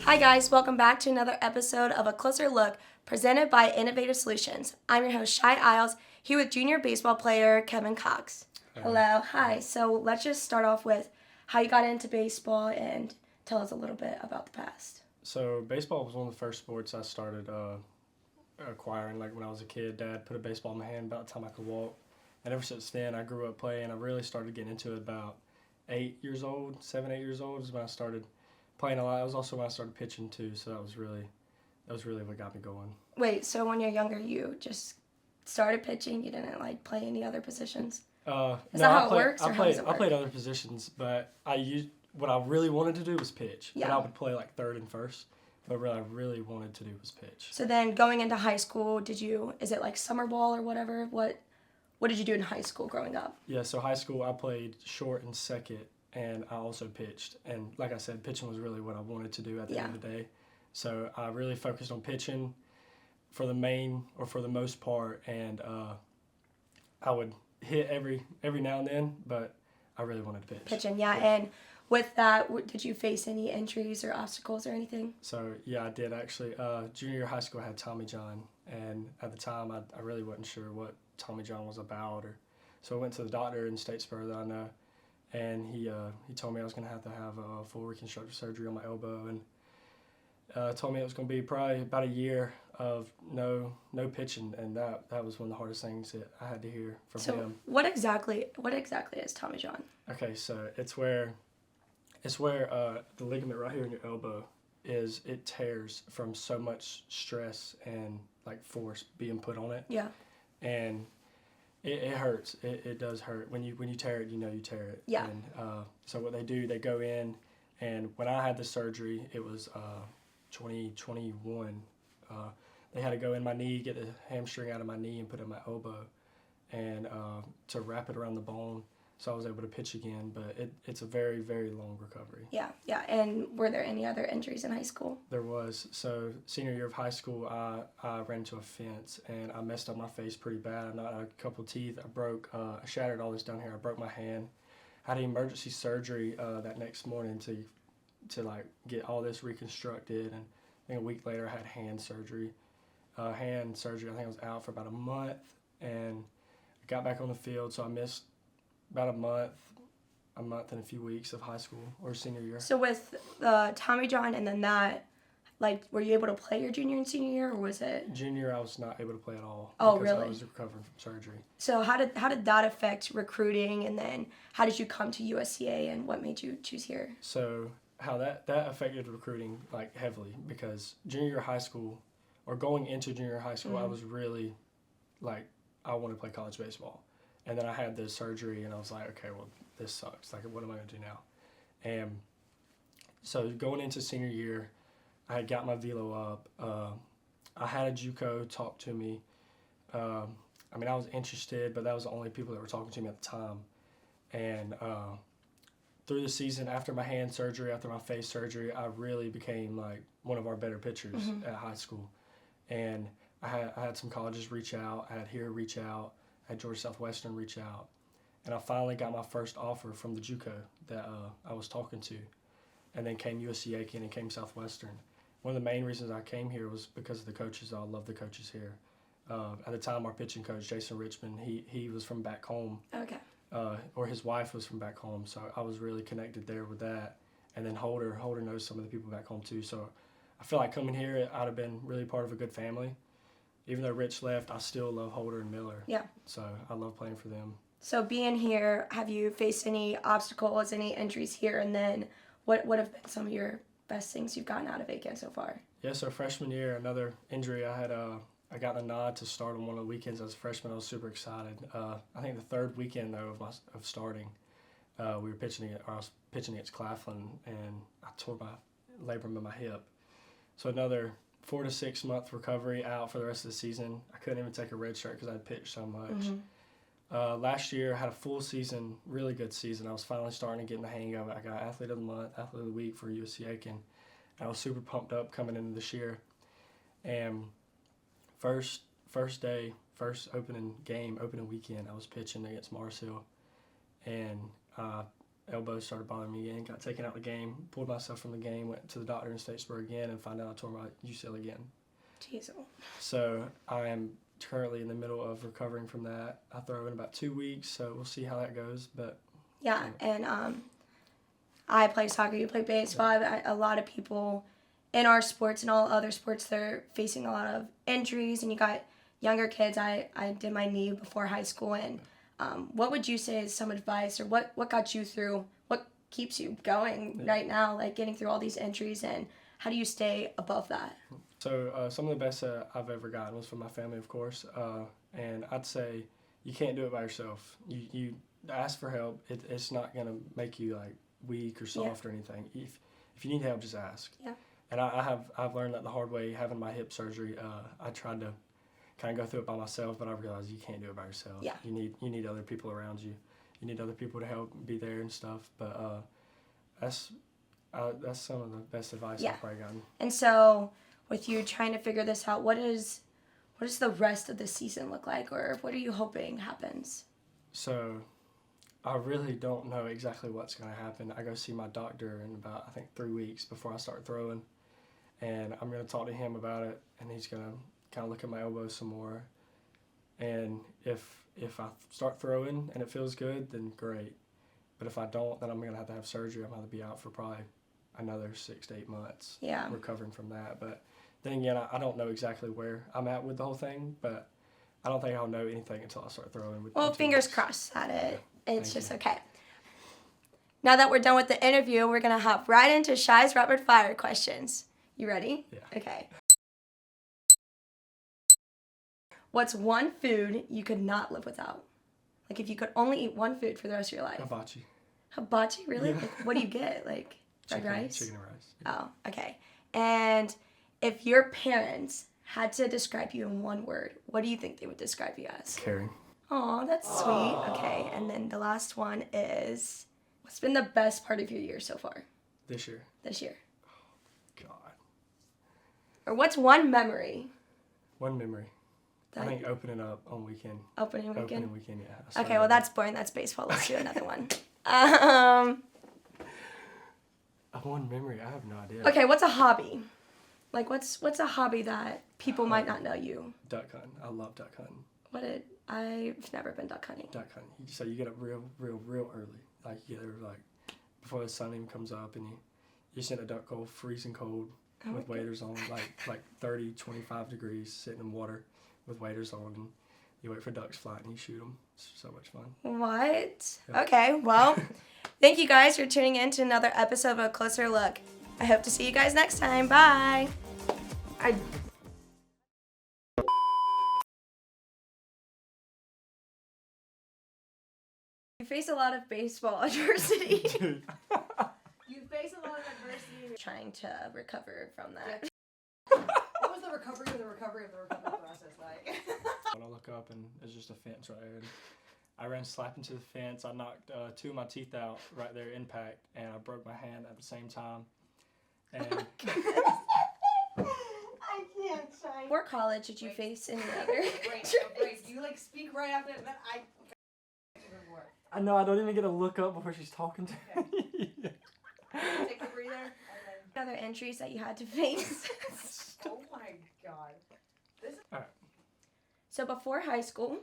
Hi, guys. Welcome back to another episode of A Closer Look presented by Innovative Solutions. I'm your host, Shai Isles, here with junior baseball player Kevin Cox. Hello. Hi. So let's just start off with how you got into baseball and tell us a little bit about the past. So baseball was one of the first sports I started acquiring. Like when I was a kid, Dad put a baseball in my hand about the time I could walk. And ever since then, I grew up playing. I really started getting into it about 8 years old, 7, 8 years old is when I started playing a lot. It was also when I started pitching too. So that was really what got me going. Wait, so when you're younger, you just started pitching? You didn't play any other positions? Is that how it works, or how does it work? I played other positions, but what I really wanted to do was pitch. Yeah. But I would play like third and first. But what I really wanted to do was pitch. So then going into high school, is it like summer ball or whatever? What did you do in high school growing up? Yeah, so high school I played short and second, and I also pitched. And like I said, pitching was really what I wanted to do at the end of the day. So I really focused on pitching for the most part, and I would hit every now and then, but I really wanted to pitch. Pitching, yeah. And with that, did you face any injuries or obstacles or anything? So, yeah, I did actually. Junior year of high school, I had Tommy John, and at the time, I really wasn't sure what Tommy John was about. So I went to the doctor in Statesboro that I know, and he told me I was going to have a full reconstructive surgery on my elbow, and told me it was going to be probably about a year of no pitching, and that was one of the hardest things that I had to hear from him. So what exactly is Tommy John? Okay, so it's where the ligament right here in your elbow it tears from so much stress and like force being put on it. Yeah. And it hurts. It does hurt when you tear it. You know you tear it. Yeah. And so what they do, they go in, and when I had the surgery, it was 2021. They had to go in my knee, get the hamstring out of my knee, and put it in my elbow, and to wrap it around the bone, so I was able to pitch again. But it's a very, very long recovery. Yeah. And were there any other injuries in high school? There was. So senior year of high school, I ran into a fence, and I messed up my face pretty bad. I knocked out a couple of teeth. I shattered all this down here. I broke my hand. I had emergency surgery that next morning to like get all this reconstructed, and I think a week later I had hand surgery. I think I was out for about a month, and I got back on the field, so I missed about a month and a few weeks of high school or senior year. So with Tommy John and then that, were you able to play your junior and senior year, or was it? Junior, I was not able to play at all. Oh, because really? I was recovering from surgery. So how did that affect recruiting, and then how did you come to USCA, and what made you choose here? So how that affected recruiting like heavily, because junior year of high school, or going into junior year of high school, Mm-hmm. I was really like, I want to play college baseball. And then I had this surgery, and I was like, okay, well, this sucks. Like, what am I going to do now? And so going into senior year, I had got my velo up. I had a JUCO talk to me. I was interested, but that was the only people that were talking to me at the time. And through the season, after my hand surgery, after my face surgery, I really became like one of our better pitchers at high school. And I had some colleges reach out. I had here reach out. I had Georgia Southwestern reach out. And I finally got my first offer from the JUCO that I was talking to. And then came USC Aiken and came Southwestern. One of the main reasons I came here was because of the coaches. I love the coaches here. At the time, our pitching coach, Jason Richmond, he was from back home. Okay. Or his wife was from back home. So I was really connected there with that. And then Holder knows some of the people back home too. So I feel like coming here, I'd have been really part of a good family. Even though Rich left, I still love Holder and Miller. Yeah. So I love playing for them. So being here, have you faced any obstacles, any injuries here? And then what have been some of your best things you've gotten out of Aiken so far? Yeah, so freshman year, another injury. I got the nod to start on one of the weekends as a freshman. I was super excited. I think the third weekend, though, of starting, I was pitching against Claflin, and I tore my labrum in my hip. So another 4 to 6 month recovery, out for the rest of the season. I couldn't even take a red shirt because I'd pitched so much. Last year, I had a full season, really good season. I was finally starting to get in the hang of it. I got Athlete of the Month, Athlete of the Week for USC Aiken. I was super pumped up coming into this year. And first day, opening weekend, I was pitching against Mars Hill. And elbow started bothering me again. Got taken out of the game. Pulled myself from the game. Went to the doctor in Statesboro again and found out I tore my UCL again. Jeez. So I am currently in the middle of recovering from that. I throw in about 2 weeks, so we'll see how that goes. But yeah, and I play soccer. You play baseball. A lot of people in our sports and all other sports, they're facing a lot of injuries, and you got younger kids. I did my knee before high school, and what would you say is some advice, or what got you through, what keeps you going right now, like getting through all these injuries, and how do you stay above that? So some of the best I've ever gotten was from my family, of course, and I'd say you can't do it by yourself. You ask for help. It's not going to make you like weak or soft or anything. If you need help, just ask. Yeah. And I've learned that the hard way. Having my hip surgery, I tried to kind of go through it by myself, but I realized you can't do it by yourself. Yeah. You need other people around you. You need other people to help be there and stuff. But that's some of the best advice I've probably gotten. And so, with you trying to figure this out, what does the rest of the season look like, or what are you hoping happens? So, I really don't know exactly what's going to happen. I go see my doctor in about, I think, 3 weeks before I start throwing. And I'm going to talk to him about it, and he's going to kind of look at my elbow some more. And if I start throwing and it feels good, then great. But if I don't, then I'm going to have surgery. I'm going to be out for probably another 6 to 8 months recovering from that. But then again, I don't know exactly where I'm at with the whole thing, but I don't think I'll know anything until I start throwing. Well, fingers crossed that it's just okay. Now that we're done with the interview, we're going to hop right into Shy's rapid fire questions. You ready? Yeah. Okay. What's one food you could not live without? Like if you could only eat one food for the rest of your life. Hibachi. Hibachi, really? Yeah. Like, what do you get? Like fried rice? Chicken and rice. Oh, okay. And if your parents had to describe you in one word, what do you think they would describe you as? Caring. Oh, that's sweet. Okay, and then the last one is, what's been the best part of your year so far? This year. This year. God. Or what's one memory? One memory. I think opening up on weekend. Opening weekend? Opening weekend, yeah. Okay, well that's boring. That's baseball. Let's do another one. One memory? I have no idea. Okay, what's a hobby? Like what's a hobby that people might not know you? Duck hunting. I love duck hunting. I've never been duck hunting. Duck hunting. So you get up real early. Like you get there like before the sun even comes up, and you sit in a duck hole, freezing cold, with waders on, like 30, 25 degrees, sitting in water with waders on, and you wait for ducks fly and you shoot them. It's so much fun. What? Yep. Okay, well, thank you guys for tuning in to another episode of A Closer Look. I hope to see you guys next time. Bye. You face a lot of baseball adversity. You face a lot of adversity. Trying to recover from that. What was the recovery of the recovery of the recovery process like? When I look up and there's just a fence right there. I ran slap into the fence. I knocked 2 of my teeth out right there, impact, and I broke my hand at the same time. And I can't, Shy. Before college, did you face any other? Wait. You like speak right after it, and then I. I know, I don't even get to look up before she's talking to me. Take a breather. And then... Other entries that you had to face. Oh my god. So before high school.